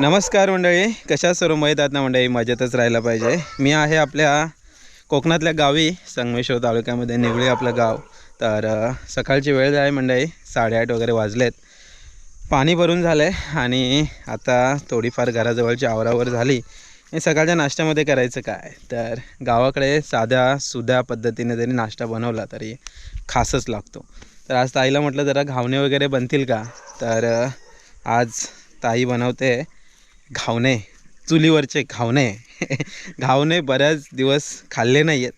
नमस्कार मंडळी, कशा सर्व माहीत आहात ना मंडळी, मजेतच राहायला पाहिजे. मी आहे आपल्या कोकणातल्या गावी संगमेश्वर तालुक्यामध्ये निवळी आपलं गाव. तर सकाळची वेळ आहे मंडळी, 8:30 वगैरे वाजलेत. पाणी भरून झालं आहे आणि आता थोडीफार घराजवळची आवरावर झाली. हे सकाळच्या नाश्त्यामध्ये करायचं काय, तर गावाकडे साध्या सुध्या पद्धतीने जरी नाश्ता बनवला तरी खासच लागतो. तर आज ताईला म्हटलं जरा घावणे वगैरे बनतील का, तर आज ताई बनवते घावणे, चुलीवरचे घावणे. घावणे बऱ्याच दिवस खाल्ले नाही आहेत,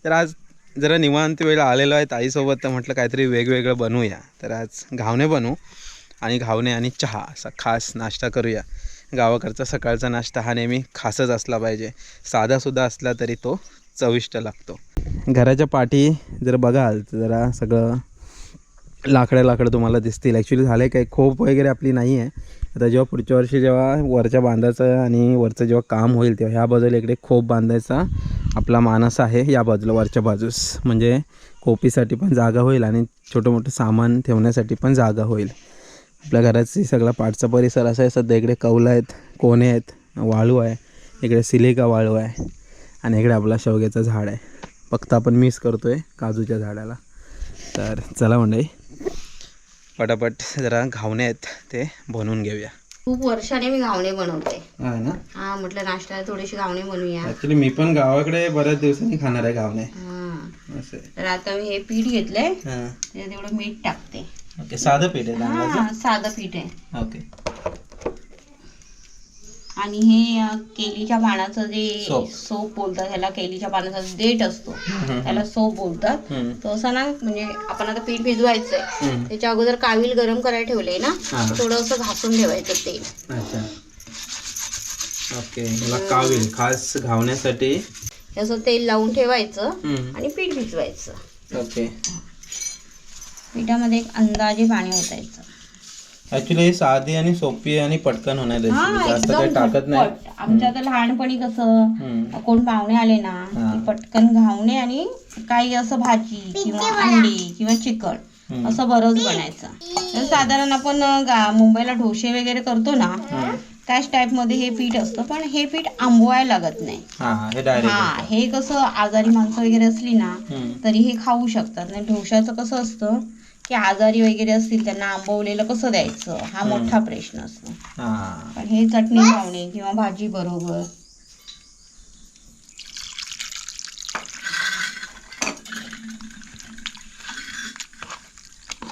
तर आज जरा निवांत वेळ आलेलो आहे ताईसोबत, तर म्हटलं काहीतरी वेगवेगळं बनवूया. तर आज घावणे बनवू आणि घावणे आणि चहा असा खास नाश्ता करूया. गावाकडचा सकाळचा नाश्ता हा नेहमी खासच असला पाहिजे, साधासुद्धा असला तरी तो चविष्ट लागतो. घराच्या पाठी जर बघाल तर जरा सगळं लाकडं तुम्हाला दिसतील. ॲक्च्युली झालं आहे काय, खोप वगैरे आपली नाही आहे. आता जेव्हा पुढच्या वर्षी जेव्हा वरच्या बांधाचं आणि वरचं जेव्हा काम होईल तेव्हा ह्या बाजूला इकडे खोप बांधायचा आपला मानस आहे. या बाजूला वरच्या बाजूस, म्हणजे खोपीसाठी पण जागा होईल आणि छोटं मोठं सामान ठेवण्यासाठी पण जागा होईल. आपल्या घराची सगळा पाठचा परिसर असा आहे. सध्या इकडे कौलं आहेत, कोणे आहेत, वाळू आहे, इकडे सिलिका वाळू आहे आणि इकडे आपला शेवग्याचं झाड आहे. फक्त आपण मिस करतो आहे काजूच्या झाडाला. तर चला मंडळी, पटापट जरा घावणे आहेत ते बनवून घेऊया. खूप वर्षाने मी घावणे बनवते. हा ना, हा म्हटलं नाश्त्याला थोडीशी घावणे बनवूया. ऍक्च्युली मी पण गावाकडे बऱ्याच दिवसांनी खाणार आहे घावणे. असं तर आता मी हे पीठ घेतलंय, हां, त्याच्यात तेवढं मीठ टाकते. ओके. साधं पीठ आहे तांदळाचं? साधं पीठ आहे. ओके. आणि हे केलीच्या पानाचं जे सोप. सोप बोलतात, ह्याला केलीच्या पानाचा देठ असतो त्याला सोप बोलतात. तो असं ना, म्हणजे आपण आता पीठ भिजवायचंय, त्याच्या अगोदर कावील गरम करायला ठेवलंय ना, थोडं असं घासून ठेवायचं तेल. अच्छा, ओके. मला कावील खास घावण्यासाठी असं तेल लावून ठेवायचं आणि पीठ भिजवायचं. ओके. पिठामध्ये एक अंदाजे पाणी ओतायचं. ऍक्च्युली ही साधी आणि सोपी आणि पटकन होणार रेसिपी, जास्त काही टाकत नाही. आमच्या आता लहानपणी कसं कोण पाहुणे आले ना की पटकन घावणे आणि काही असं भाजी किंवा अंडी किंवा चिकन असं बरंच बनायचं. तर साधारण आपण मुंबईला डोसे वगैरे करतो ना, त्याच टाईप मध्ये हे पीठ असतं, पण हे पीठ आंबवायला लागत नाही. हे कसं आजारी माणसं वगैरे असली ना तरी हे खाऊ शकतात. नाही डोशाचं कसं असतं की आजारी वगैरे असतील त्यांना आंबवलेलं कसं द्यायचं हा मोठा प्रश्न असतो. पण हे चटणी घावणे किंवा भाजी बरोबर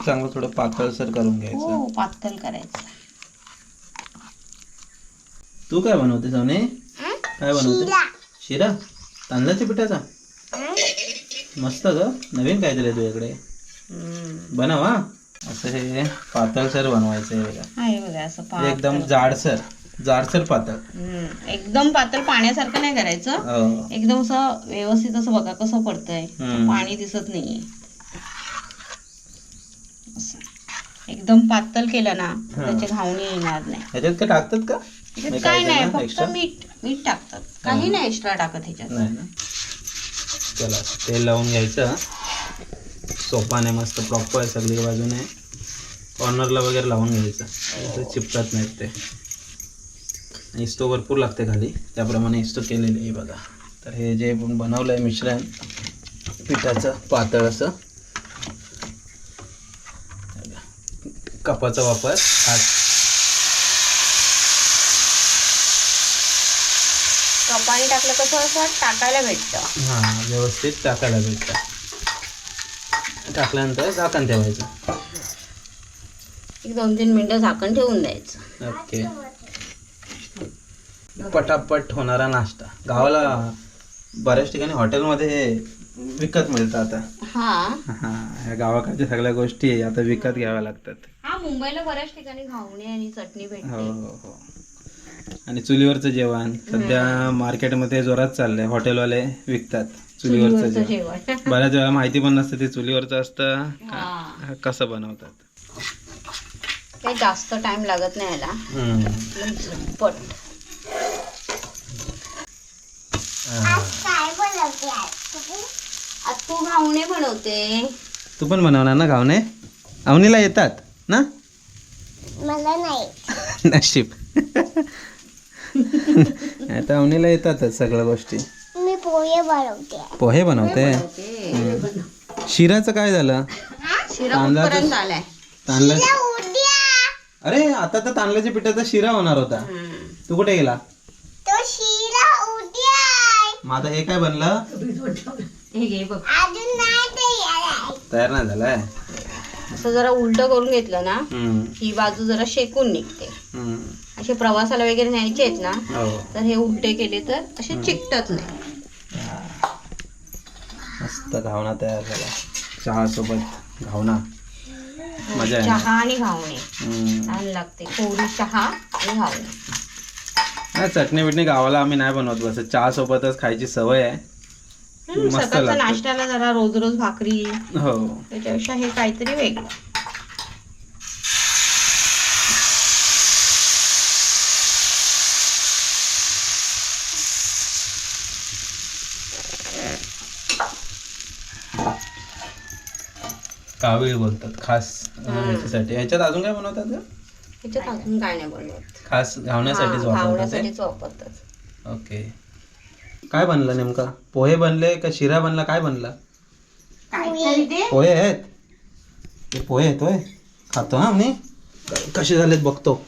चांगलं थोडं पातळसर करून घ्यायचं. हो, पातळ करायचं. तू काय बनवते सोने? काय बनवते? शिरा तांदळाच्या पिठाचा? मस्त ग, नवीन काहीतरी तुझ्याकडे. बनव. हा, असं हे पातळसर बनवायचं आहे बघा. हे बघा असं एकदम जाडसर पातळ. एकदम पातळ पाण्यासारखं नाही करायचं, एकदम असं व्यवस्थित. असं बघा कसं पडतंय, पाणी दिसत नाहीये. एकदम पातळ केलं ना त्याचे घावणे येणार नाही. ह्याच्यात काय टाकतात का? काय नाही, फक्त मीठ टाकतात, काही नाही एक्स्ट्रा टाकत ह्याच्यात. नाही ना. चला, तेल लावून घ्यायचं सोपाने, मस्त प्रॉपर सगळी बाजूने कॉर्नरला वगैरे लावून घ्यायचं, चिपकत नाहीत ते. इस्तो भरपूर लागते खाली, त्याप्रमाणे इस्तो केलेले आहे बघा. तर हे जे बनवलं आहे मिश्रण पिठाचं पातळ असं, कपाचा वापर खास. कपाने टाकलं कसं असं टाकायला भेटतं. हां, व्यवस्थित टाकायला भेटतं. टाकल्यानंतर झाकण ठेवायचं. एक 2-3 मिनिटं झाकण ठेवून द्यायचं. ओके. पटापट होणारा नाश्ता. गावाला बऱ्याच ठिकाणी हॉटेलमध्ये विकत मिळतं आता. ह्या गावाकडच्या सगळ्या गोष्टी आता विकत घ्याव्या लागतात. हा, मुंबईला बऱ्याच ठिकाणी घावणे आणि चटणी भेटते. हो. आणि चुलीवरचं जेवण सध्या मार्केटमध्ये जोरात चाललंय. हॉटेलवाले विकतात चुलीवरचं जेवण. बऱ्याच वेळा माहिती पण नसतं ते चुलीवरचं असतं, कसं बनवतात. काही जास्त टाइम लागत नाही याला, झटपट. तू घावणे बनवते. तू पण बनवणार ना घावणे? अवनीला येतात ना? मला नाही. नशीब. आता अवनीला येतातच सगळ्या गोष्टी. मी पोहे बनवते. पोहे बनवते. शिराचं काय झालं? शिरा कुठपर्यंत आलाय? तांदळा उद्या अरे आता तर तांदळाच्या पिठाचा शिरा होणार होता. तू कुठे गेला? तो शिरा उद्या आहे. मग आता हे काय बनलं? हे घे बघ, अजून नाही तयार. तयार नाही झालाय. असं जरा उलट करून घेतलं ना हम्म, ही बाजू जरा शेकून निघते. हम्म. असे प्रवासाला वगैरे न्यायचे आहेत ना हो तर हे उलटे केले तर असे चिकटत नाही. मस्त घावना तयार झाला. चहा सोबत घावना मजा आहे ना? चहा आणि घावणे हम्म. छान लागते. कोवडी चहा आणि घावणे. नाही, चटणी बिटणी गावाला आम्ही नाही बनवत, बस चहा सोबतच खायची सवय आहे. मस्त सकाळच्या लागतं. नाश्त्याला जरा रोज रोज भाकरी हो त्याच्यापेक्षा हे काहीतरी वेगळं. कावीळ बोलतात खास याच्यासाठी. ह्याच्यात अजून काय बनवतात का? ह्याच्यात अजून काय नाही बनवत. खास घावण्यासाठीच वापरतात ते? घावण्यासाठीच वापरतात. ओके. काय बनलं नेमका? पोहे बनले का शिरा बनला? काय बनला? काय ते? पोहे आहेत. ते पोहे आहेत होय. खातो हा मी. कसे झालेत बघतो.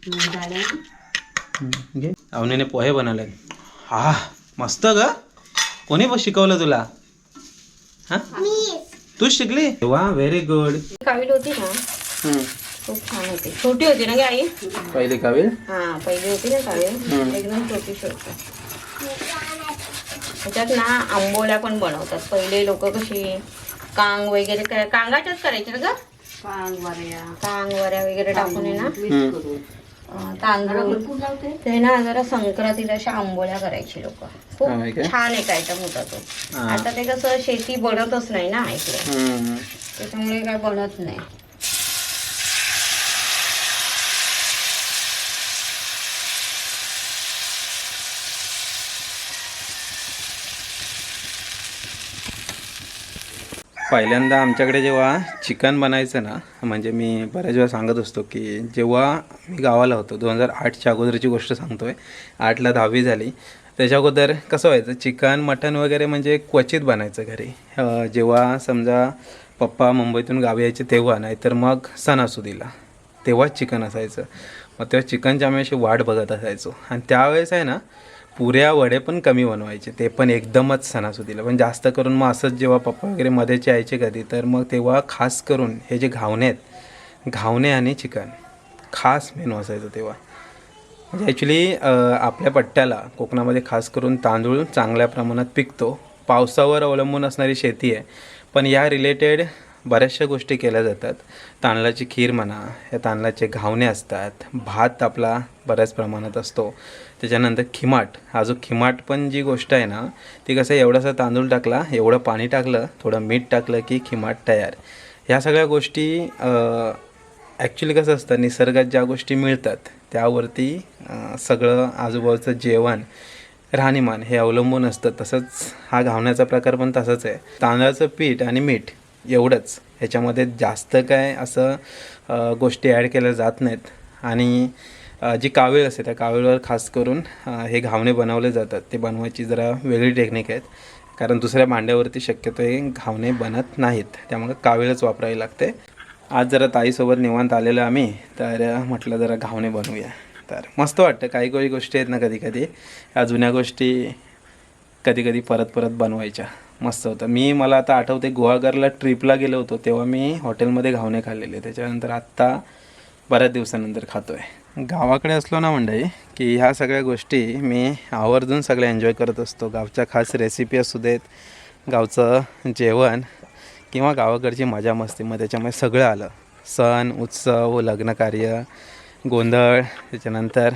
झालं. घे. अवनीने पोहे बनवले. हा मस्त ग. कोणी शिकवलं तुला? हा तूच शिकली? वा व्हेरी गुड. कावील होती ना खूप छान होती. छोटी होती ना गी आई? पहिली कावीळ. हा पहिली होती ना कावील एकदम छोटीशी होती. त्याच्यात ना आंबोल्या पण बनवतात. पहिले लोक कशी कांग वगैरे कांगाच्याच करायचे ना ग? कांगवऱ्या वगैरे टाकून आहे ना तांदूळ ते ना जरा संक्रांतीला अशा आंबोल्या करायची लोक. खूप हा, काय? छान एक आयटम होता तो. हा. आता ते कसं शेती बनतच नाही ना इकडे, त्याच्यामुळे काय बनत नाही. पहिल्यांदा आमच्याकडे जेव्हा चिकन बनायचं ना, म्हणजे मी बऱ्याच वेळा सांगत असतो की जेव्हा मी गावाला होतो 2008च्या अगोदरची गोष्ट सांगतोय. 8ला 10वी झाली त्याच्या अगोदर कसं व्हायचं, चिकन मटन वगैरे म्हणजे क्वचित बनायचं घरी. जेव्हा समजा पप्पा मुंबईतून गावी यायचे तेव्हा, नाही तर मग सणासुदीला तेव्हाच चिकन असायचं. मग तेव्हा चिकनची आम्ही अशी वाट बघत असायचो. आणि त्यावेळेस आहे ना पुऱ्या वडे पण कमी बनवायचे, ते पण एकदमच सणासुदीला. पण जास्त करून मग असंच जेव्हा पप्पा वगैरे मध्येच यायचे कधी, तर मग तेव्हा खास करून हे जे घावणे आहेत, घावणे आणि चिकन खास मेनू असायचं तेव्हा. म्हणजे ॲक्च्युली आपल्या पट्ट्याला कोकणामध्ये खास करून तांदूळ चांगल्या प्रमाणात पिकतो. पावसावर अवलंबून असणारी शेती आहे, पण या रिलेटेड बऱ्याचशा गोष्टी केल्या जातात. तांदळाची खीर म्हणा, या तांदळाचे घावणे असतात, भात आपला बऱ्याच प्रमाणात असतो. त्याच्यानंतर खिमाट, हा जो खिमाट पण जी गोष्ट आहे ना, ती कसं एवढासा तांदूळ टाकला, एवढं पाणी टाकलं, थोडं मीठ टाकलं की खिमाट तयार. ह्या सगळ्या गोष्टी ॲक्च्युली कसं असतं, निसर्गात ज्या गोष्टी मिळतात त्यावरती सगळं आजूबाजूचं जेवण राहणीमान हे अवलंबून असतं. तसंच हा घावण्याचा प्रकार पण तसंच आहे. तांदळाचं पीठ आणि मीठ एवढंच, ह्याच्यामध्ये जास्त काय असं गोष्टी ॲड केल्या जात नाहीत. आणि जी कावीळ असते त्या कावीळवर खास करून हे घावणे बनवले जातात. ते बनवायची जरा वेगळी टेक्निक आहेत, कारण दुसऱ्या भांड्यावरती शक्यतो हे घावणे बनत नाहीत, त्यामुळे कावीळच वापरावी लागते. आज जरा ताईसोबत निवांत आलेलं आम्ही, तर म्हटलं जरा घावणे बनवूया. तर मस्त वाटतं. काही काही गोष्टी आहेत ना, कधी कधी ह्या जुन्या गोष्टी कधी कधी परत परत बनवायच्या. मस्त होतं. मला आता आठवते गुहागरला ट्रिपला गेलो होतो तेव्हा मी हॉटेलमध्ये घावणे खाल्लेले. त्याच्यानंतर आत्ता बऱ्याच दिवसानंतर खातो आहे. गावाकडे असलो ना मंडळी की ह्या सगळ्या गोष्टी मी आवर्जून सगळ्या एन्जॉय करत असतो. गावच्या खास रेसिपी असू देत, गावचं जेवण किंवा गावाकडची मजा मस्ती, मग त्याच्यामुळे सगळं आलं. सण उत्सव, लग्नकार्य, गोंधळ, त्याच्यानंतर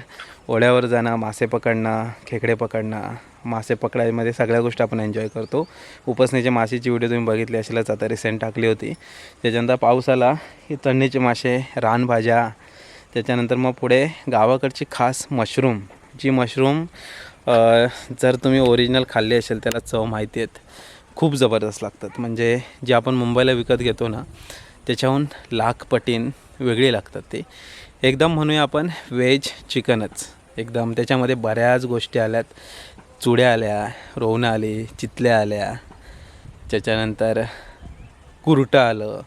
ओढ्यावर जाणं, मासे पकडणं, खेकडे पकडणं. मासे पकडायमध्ये सगळ्या गोष्टी आपण एन्जॉय करतो. उपसणीच्या मासेची व्हिडिओ तुम्ही बघितली असेलच, आता रिसेंट टाकली होती. त्याच्यानंतर पाऊस आला की तळणीचे मासे, रानभाज्या. त्याच्यानंतर मग पुढे गावाकडची खास मशरूम, जी मशरूम जर तुम्ही ओरिजिनल खाल्ली असेल त्याला चव माहिती आहेत, खूप जबरदस्त लागतात. म्हणजे जे आपण मुंबईला विकत घेतो ना त्याच्याहून लाख पटीन वेगळी लागतात ती. एकदम म्हणूया आपण व्हेज चिकनच एकदम. त्याच्यामध्ये बऱ्याच गोष्टी आल्यात. चुड्या आल्या, रोवणं आली, चितल्या आल्या, त्याच्यानंतर कुरटं आलं,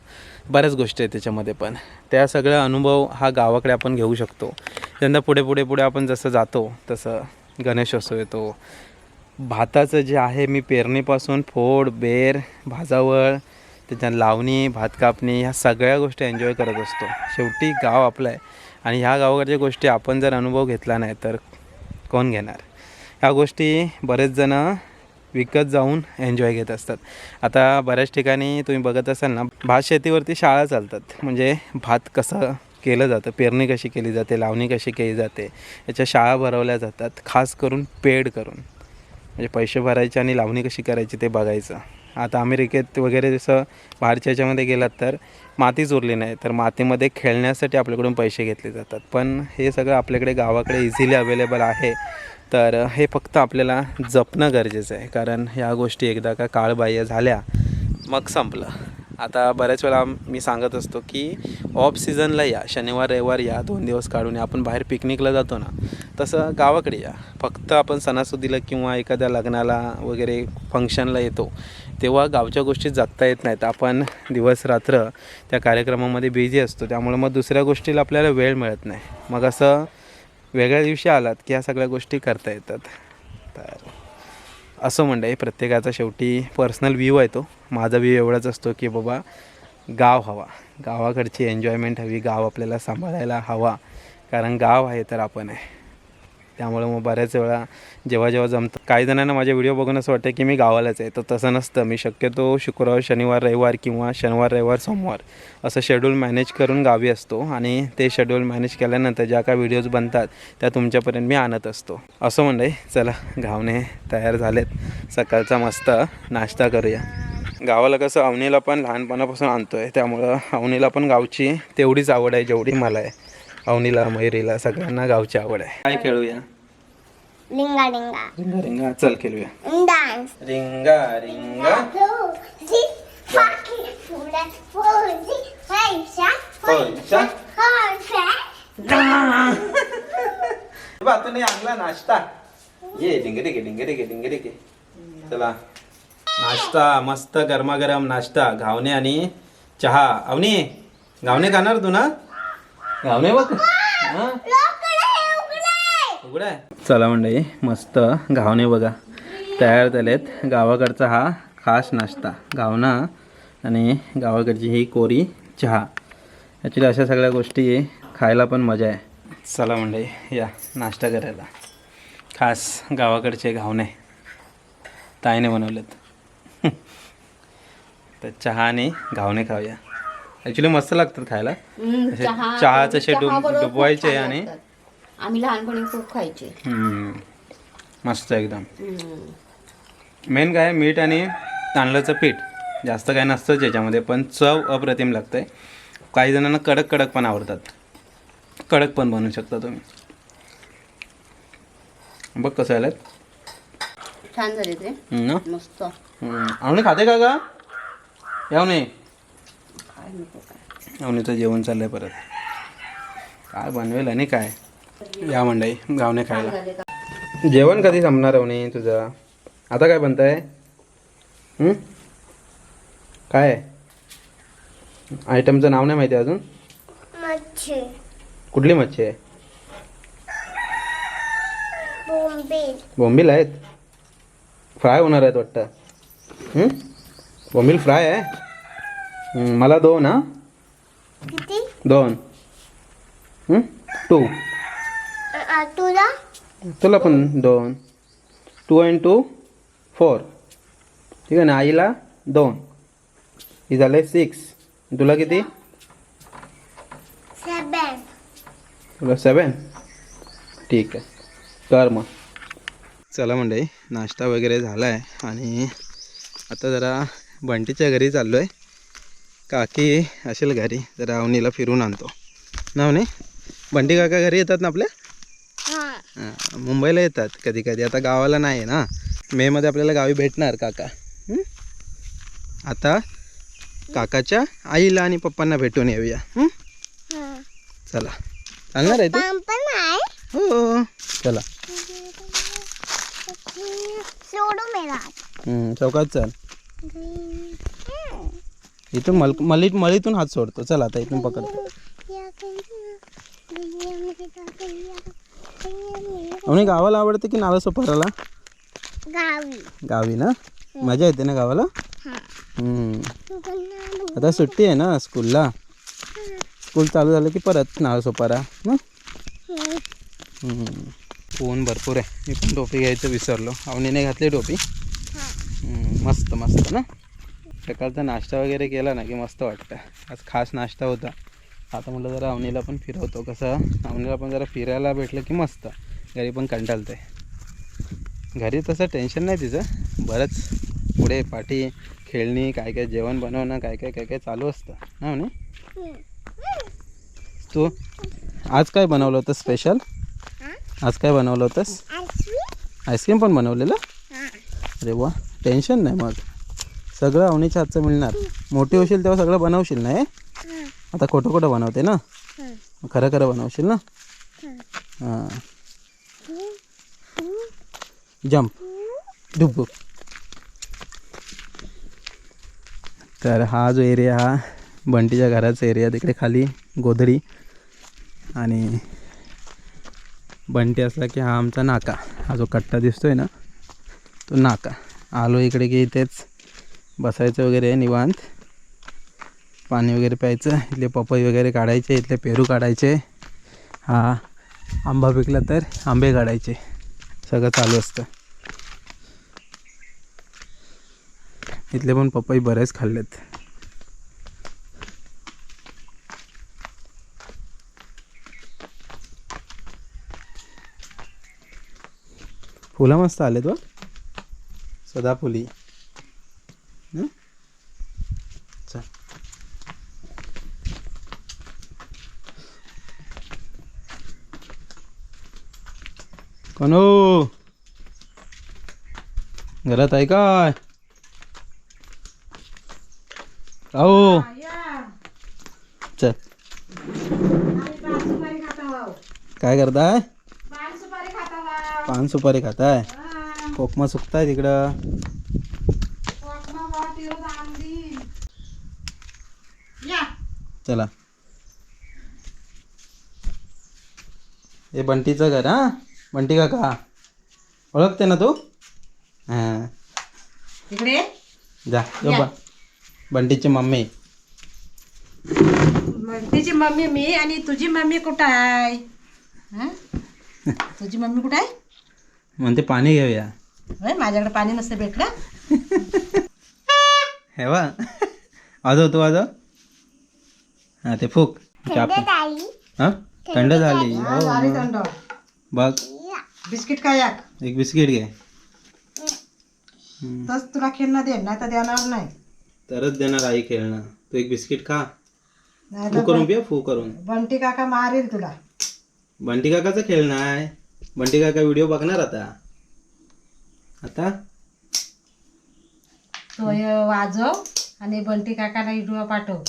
बऱ्याच गोष्टी आहेत त्याच्यामध्ये. पण त्या सगळा अनुभव हा गावाकडे आपण घेऊ शकतो. त्यानंतर पुढे आपण जसं जातो तसं गणेशोत्सव येतो. भाताचं जे आहे मी पेरणीपासून फोड, बेर, भाजावळ, त्याच्यात लावणी, भात कापणी ह्या सगळ्या गोष्टी एन्जॉय करत असतो. शेवटी गाव आपलं आहे आणि ह्या गावाकडच्या गोष्टी आपण जर अनुभव घेतला नाही तर कोण घेणार. ह्या गोष्टी बरेच जणं विकत जाऊन एन्जॉय घेत असतात. आता बऱ्याच ठिकाणी तुम्ही बघत असाल ना, भात शेतीवरती शाळा चालतात. म्हणजे भात कसं केलं जातं, पेरणी कशी केली जाते, लावणी कशी केली जाते, याच्या शाळा भरवल्या जातात. खास करून पेड करून, म्हणजे पैसे भरायचे आणि लावणी कशी करायची ते बघायचं. आता अमेरिकेत वगैरे जसं बाहेरच्या ह्याच्यामध्ये गेलात तर मातीच उरली नाही तर मातीमध्ये खेळण्यासाठी आपल्याकडून पैसे घेतले जातात. पण हे सगळं आपल्याकडे गावाकडे इझिली अवेलेबल आहे. तर हे फक्त आपल्याला जपणं गरजेचं आहे. कारण ह्या गोष्टी एकदा का काळबाह्य झाल्या मग संपलं. आता बऱ्याच वेळा मी सांगत असतो की ऑफ सीझनला या, शनिवार रविवार या, 2 दिवस काढून या. आपण बाहेर पिकनिकला जातो ना, तसं गावाकडे या. फक्त आपण सणासुदीला किंवा एखाद्या लग्नाला वगैरे फंक्शनला येतो तेव्हा गावच्या गोष्टी जगता येत नाहीत. आपण दिवस रात्र त्या कार्यक्रमामध्ये बिझी असतो. त्यामुळे मग दुसऱ्या गोष्टीला आपल्याला वेळ मिळत नाही. मग असं वेगळ्या दिवशी आलात की ह्या सगळ्या गोष्टी करता येतात. तर असं म्हणणं प्रत्येकाचा शेवटी पर्सनल व्ह्यू आहे तो. माझा व्ह्यू एवढाच असतो की बाबा गाव हवा, गावाकडची एन्जॉयमेंट हवी, गाव आपल्याला सांभाळायला हवा. कारण गाव आहे तर आपण आहे. त्यामुळं मग बऱ्याच वेळा जेव्हा जमतं, काही जणांना माझे व्हिडिओ बघून असं वाटतं की मी गावालाच आहे. तर तसं नसतं. मी शक्यतो शुक्रवार, शनिवार, रविवार किंवा शनिवार, रविवार, सोमवार असं शेड्यूल मॅनेज करून गावी असतो. आणि ते शेड्यूल मॅनेज केल्यानंतर ज्या काय व्हिडिओज बनतात त्या तुमच्यापर्यंत मी आणत असतो. असं म्हणणं आहे. चला, घावणे तयार झालेत. सकाळचा मस्त नाश्ता करूया. गावाला कसं अवनीला पण लहानपणापासून आणतो आहे. त्यामुळं अवनीला पण गावची तेवढीच आवड आहे जेवढी मला आहे. अवनीला, मयुरीला सगळ्यांना गावची आवड आहे. काय खेळूया? रिंगा रिंगा रिंगा रिंगा. चल खेळूया. डान्स रिंगा रिंगा तुम्ही आणला नाश्ता. ये डिंगरे डिंगरे. चला नाश्ता, मस्त गरमागरम नाश्ता, घावणे आणि चहा. अवनी, घावणे खाणार तू ना? घावणे बघ. उघडा. चला मंडळी, मस्त घावणे बघा तयार झालेत. गावाकडचा हा खास नाश्ता, घावना आणि गावाकडची ही कोरी चहा. ॲक्च्युली अशा सगळ्या गोष्टी खायला पण मजा आहे. चला मंडळी, या नाश्ता करायला. खास गावाकडचे घावणे ताईने बनवलेत. तर चहा आणि घावणे खाऊया. ॲक्च्युली मस्त लागतात खायला. चहाचं असे डुबवायचे आणि आम्ही लहानपणी खूप खायचे. मस्त एकदम. मेन काय, मीठ आणि तांदळाचं पीठ जास्त काय नसतंच याच्यामध्ये, पण चव अप्रतिम लागतं आहे. काही जणांना कडक पण आवडतात. कडक पण बनवू शकता तुम्ही. बघ कसं आलं, छान झाले ते मस्त. आवणी खाते का गा? याव नाही, आवणीचं जेवण चाललंय परत. काय बनवेल आणि काय. या मंडई गावणे खायला. जेवण कधी संपणार आवणी तुझं? आता काय बनतंय? काय आयटमचं नाव नाही माहिती अजून? मच्छी. कुठली मच्छी आहे? बोंबील. बोंबील आहेत. फ्राय होणार आहेत वाटतं. बोंबील फ्राय आहे. मला 2 ना? किती? 2. 2. तुला? तुला पण 2. 2 and 2 4. ठीक आहे ना. आईला 2. ही झाले 6. तुला किती? 7. तुला 7. ठीक आहे, कर मग. चला मंडळी, नाश्ता वगैरे झाला आहे आणि आता जरा बंटीच्या घरी चाललो आहे. काकी असेल घरी, जरा अवनीला फिरून आणतो ना. नाही, बंटी काका घरी येतात ना आपल्या? हां, मुंबईला येतात कधी कधी. आता गावाला नाही आहे ना. मेमध्ये आपल्याला गावी भेटणार काका. आता काकाच्या आईला आणि पप्पांना भेटून येऊया. चला. सांगणार आहे तू? पण आहे हो चला सोडू मेरा चौकात चल. इथून मळीतून हात सोडतो. चल आता इथून पकडतो. आणि गावाला आवडतं की नालासोपाराला? गावी ना मजा येते ना गावाला. आता सुट्टी आहे ना स्कूलला. स्कूल चालू झालं की परत नालासोपारा ना. ऊन भरपूर आहे. मी पण टोपी घ्यायचं विसरलो. अवनीने घातली टोपी. मस्त मस्त ना. सकाळचा नाश्ता वगैरे केला ना की मस्त वाटतं. आज खास नाश्ता होता. आता म्हटलं जरा अवनीला पण फिरवतो. कसं अवनीला पण जरा फिरायला भेटलं की मस्त. घरी पण कंटाळते. घरी तसं टेन्शन नाही तिचं. बरंच पुढे पाठी खेळणी काय काय जेवण बनवणं काय काय चालू असतं ना म्हणे. तू आज काय बनवलं होतं स्पेशल? आज काय बनवलं होतंस? आईस्क्रीम पण बनवलेलं? अरे वा टेन्शन नाही मग. सगळं अवनीच्या हातचं मिळणार. मोठी होशील तेव्हा सगळं बनवशील नाही. आता खोटं बनवते ना. खरं बनवशील ना. हां जंप डुबू. तर हा जो एरिया हा बंटीच्या घराचा एरिया. तिकडे खाली गोधडी आणि बंटी असला की हा आमचा नाका. हा जो कट्टा दिसतोय ना तो नाका. आलो इकडे की इथेच बसायचं वगैरे निवांत. पाणी वगैरे प्यायचं. इथले पपई वगैरे काढायचे. इथले पेरू काढायचे. हा आंबा पिकला तर आंबे काढायचे. सगळं चालू असतं. इथले पण पपई बरेच खाल्लेत. फुलं मस्त आलेत व. सदाफुली. चल कोण हो घरात आहे काय? हो चल. काय करताय? पान सुपारी खाताय? कोकमा सुकताय तिकडं. चला हे बंटीचं घर. हा बंटी काका ओळखते ना तू? हां तिकडे जा बंटीची मम्मी. तिची मम्मी मी आणि तुझी मम्मी कुठं आहे? तुझी मम्मी कुठं आहे? म्हणते पाणी घेऊया. माझ्याकडे पाणी नसतं भेटलं. हे वा वाजव तू वाजव. हां ते फूक. हां थंड झाली. हो बघ बिस्किट काय एक बिस्किट घे. तस तुला खेळणं दे नाही तर देणार नाही. तरच देणार आई खेळणं. तू एक बिस्किट खा. फू करून पिया फू करून. बंटी काका मारेल तुला. बंटी काकाचं खेळणं आहे. बंटी काका व्हिडिओ बघणार आता. आता तो वाजव आणि बंटी काकाला व्हिडिओ पाठव.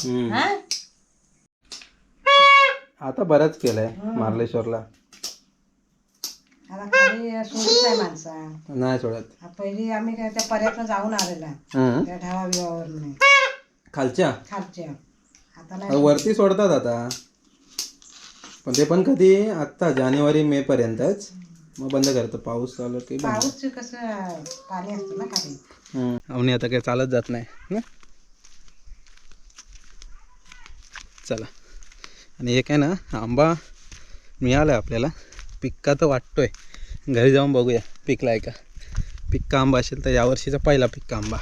आता बरंच केलंय मार्लेश्वरला. सोडत नाही माणसा. नाही सोडत. पहिली आम्ही काय त्या पर्यटन जाऊन आलेला त्या ढावा बिवावर खालच्या आता नाही. वरती सोडतात आता. पण ते पण कधी आत्ता जानेवारी मे पर्यंतच. मग बंद करतो. पाऊस चालू की पाऊस कसं पाणी असतं ना खाली. अवनी आता काही चालत जात नाही ना. चला आणि एक आहे ना आंबा मिळाला आपल्याला. पिक्का तर वाटतोय. घरी जाऊन बघूया पिकला आहे का. पिक्का आंबा असेल तर यावर्षीचा पहिला पिक्का आंबा.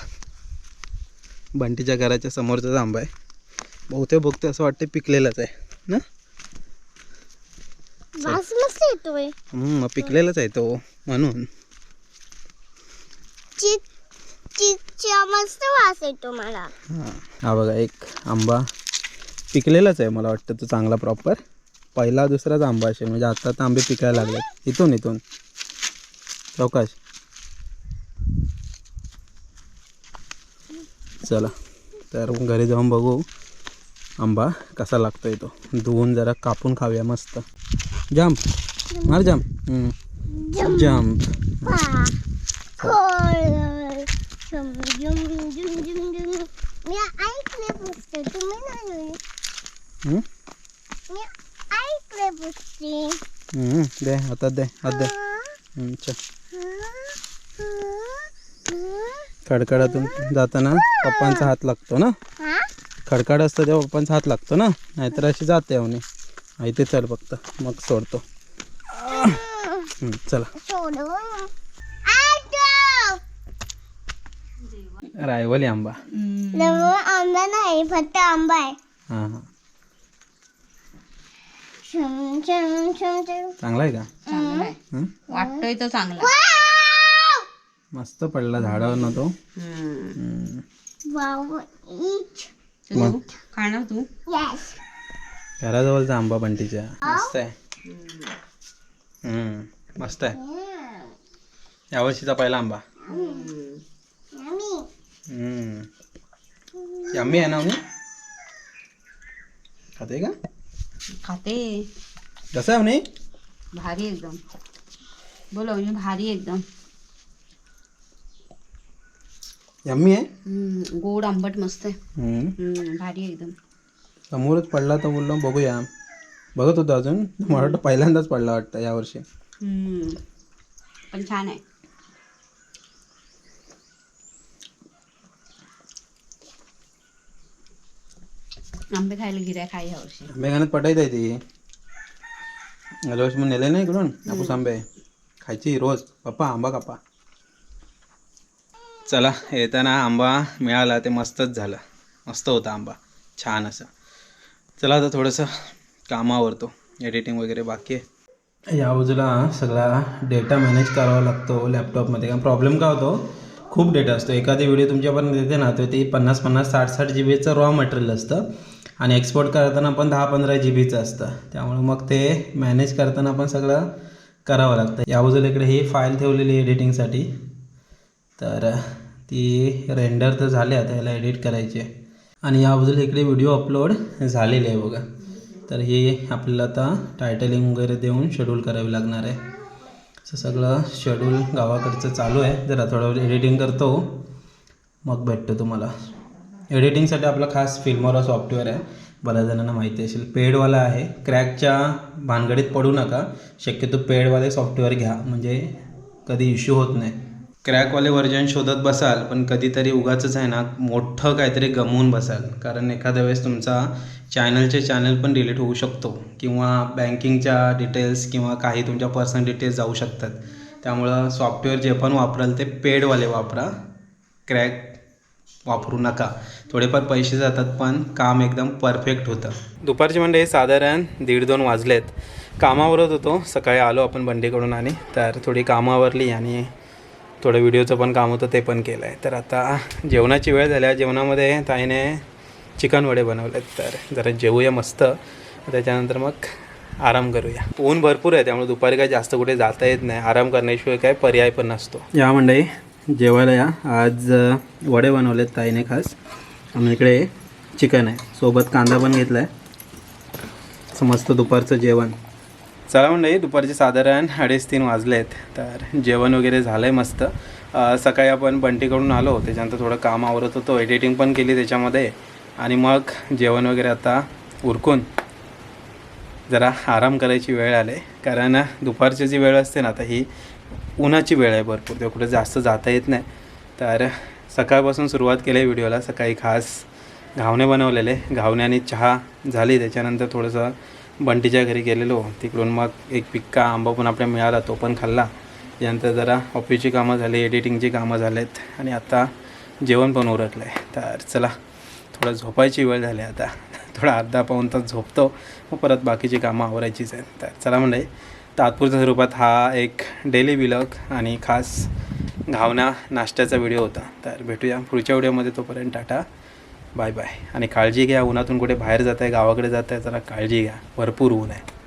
बंटीच्या घराच्या समोरचाच आंबा आहे. बहुते असं वाटतं पिकलेलाच आहे ना. मग पिकलेलाच आहे तो म्हणून. मस्त वास येतो मला. हा बघा एक आंबा पिकलेलाच आहे. मला वाटतं तो चांगला प्रॉपर पहिला दुसराच आंबा असेल. म्हणजे आता तर आंबे पिकायला लागले. इथून चौकाश. चला तर घरी जाऊन बघू आंबा कसा लागतोय तो. धुवून जरा कापून खाऊया मस्त. जंप मार जंप जंप पा खोल झुम झुम झुम झुम झुम मी ऐकले पुस्तक तुम्ही नाही मी ऐकले पुस्तक दे हातात दे हात दे चल खडखडातून जाताना पप्पांचा हात लागतो ना खडखड असतं तेव्हा पप्पांचा हात लागतो ना नाहीतर अशी जाते अवनी इथे चल फक्त मग सोडतो चला रायवली आंबा आंबा नाही फक्त आंबा आहे हां हां छम छम छम छम चांगला आहे का चांगला आहे वाटतोय तो चांगला मस्त पडला झाडावर ना तो वाव इच मग खाणार तू यस घराजवळचा आंबा बंटीच्या मस्त आहे मस्त आहे यावर्षीचा पहिला आंबा यम्मी आहे ना मी खाते का खाते कसं आहे म्हणे भारी एकदम बोलो भारी एकदम यम्मी आहे गोड आंबट मस्त आहे भारी एकदम समोरच पडला तर बोललो बघूया बघत होतो अजून मला वाटतं पहिल्यांदाच पडला वाटतं यावर्षी पण छान आहे आंबे खायला गिऱ्हाईक आहे यावर्षी मेघानात पटायत आहे ती गेल्या वर्षी मग नेले नाही इकडून हापूस आंबे खायची रोज पप्पा आंबा कापा चला येताना आंबा मिळाला ते मस्तच झालं मस्त होता आंबा छान असं चला आता थोडंसं कामावरतो एडिटिंग वगैरे बाकी आहे या बाजूला सगळा डेटा मॅनेज करावा लागतो लॅपटॉपमध्ये कारण प्रॉब्लेम काय होतो खूप डेटा असतो एखादी व्हिडिओ तुमच्यापर्यंत येते ना तर ते 50-50 60-60 GB रॉ मटेरियल असतं आणि एक्सपोर्ट करताना पण 10-15 GB असतं त्यामुळे मग ते मॅनेज करताना पण सगळं करावं लागतं या बाजूला इकडे ही फाईल ठेवलेली एडिटिंगसाठी तर ती रेंडर तर झाले आता याला एडिट करायची आहे आणि या बाजूला इकडे व्हिडिओ अपलोड झालेले आहे बघा तर हे आपल्याला आता टायटलिंग वगैरे देऊन शेड्यूल करावी लागणार आहे असं सगळं शेड्यूल गावाकडचं चालू आहे जरा थोडं एडिटिंग करतो मग भेटतो तुम्हाला एडिटिंगसाठी आपला खास फिल्मोरा सॉफ्टवेअर आहे बऱ्याच जणांना माहिती असेल पेडवाला आहे क्रॅकच्या भानगडीत पडू नका शक्यतो पेडवाले सॉफ्टवेअर घ्या म्हणजे कधी इश्यू होत नाही क्रॅकवाले व्हर्जन शोधत बसाल पण कधीतरी उगाचच आहे ना मोठं काहीतरी गमवून बसाल कारण एखाद्या वेळेस तुमचा चॅनल पण डिलीट होऊ शकतो किंवा बँकिंगच्या डिटेल्स किंवा काही तुमच्या पर्सनल डिटेल्स जाऊ शकतात त्यामुळं सॉफ्टवेअर जे पण वापराल ते पेडवाले वापरा क्रॅक वापरू नका थोडेफार पैसे जातात पण काम एकदम परफेक्ट होतं दुपारचे म्हणजे साधारण 1:30-2 वाजलेत कामावरच होतो सकाळी आलो आपण बंडीकडून आणि तर थोडी कामावरली आणि थोडं व्हिडिओचं पण काम होतं ते पण केलं आहे तर आता जेवणाची वेळ झाल्या जेवणामध्ये ताईने चिकन वडे बनवलेत तर जरा जेवूया मस्त त्याच्यानंतर मग आराम करूया ऊन भरपूर आहे त्यामुळे दुपारी काय जास्त कुठे जाता येत नाही आराम करण्याशिवाय काय पर्याय पण नसतो या मंडळी जेवायला या आज वडे बनवलेत ताईने खास आणि इकडे चिकन आहे सोबत कांदा पण घेतला आहे असं मस्त दुपारचं जेवण चला मंडळी दुपारचे साधारण 2:30-3 वाजलेत तर जेवण वगैरे झालं आहे मस्त सकाळी आपण बंटीकडून आलो त्याच्यानंतर थोडं काम आवरत होतो एडिटिंग पण केली त्याच्यामध्ये आणि मग जेवण वगैरे आता उरकून जरा आराम करायची वेळ आली कारण दुपारची जी वेळ असते ना आता ही उन्हाची वेळ आहे भरपूर तेव्हा कुठे जास्त जाता येत नाही तर सकाळपासून सुरुवात केली आहे व्हिडिओला सकाळी खास घावणे बनवलेले घावणे आणि चहा झाली त्याच्यानंतर थोडंसं बंटीच्या घरी गेलेलो तिकडून मग एक पिक्का आंबा पण आपल्याला मिळाला तो पण खाल्ला त्यानंतर जरा ऑफिसची कामं झाली एडिटिंगची कामं झालेत आणि आता जेवण पण उरकलं आहे तर चला थोडं झोपायची वेळ झाली आता थोडा अर्धा-पाऊण तास झोपतो मग परत बाकीची कामं आवरायचीच आहेत तर चला म्हणजे तात्पुरत्या स्वरूपात हा एक डेली व्लॉग आणि खास घावना नाश्त्याचा व्हिडिओ होता तर भेटूया पुढच्या व्हिडिओमध्ये तोपर्यंत टाटा बाय बाय आणि काळजी घ्या उन्हातून कुठे बाहेर जात आहे गावाकडे जात आहे जरा काळजी घ्या भरपूर ऊन आहे